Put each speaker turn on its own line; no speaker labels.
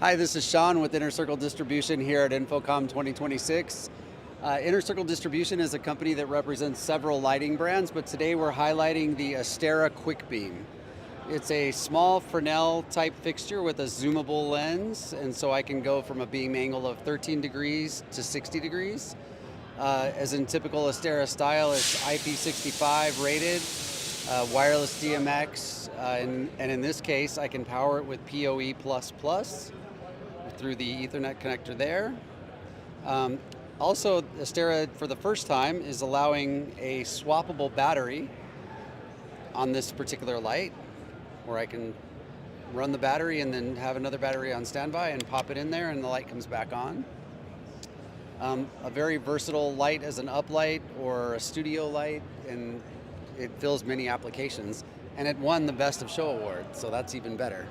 Hi, this is Sean with Inner Circle Distribution here at InfoComm 2026. Inner Circle Distribution is a company that represents several lighting brands, but today we're highlighting the Astera QUIK beam. It's a small Fresnel type fixture with a zoomable lens, and so I can go from a beam angle of 13 degrees to 60 degrees. As in typical Astera style, it's IP65 rated, wireless DMX, and in this case I can power it with PoE++ through the Ethernet connector there. Also, Astera, for the first time, is allowing a swappable battery on this particular light, where I can run the battery and then have another battery on standby and pop it in there and the light comes back on. A very versatile light as an uplight or a studio light, and it fills many applications. And it won the Best of Show award, so that's even better.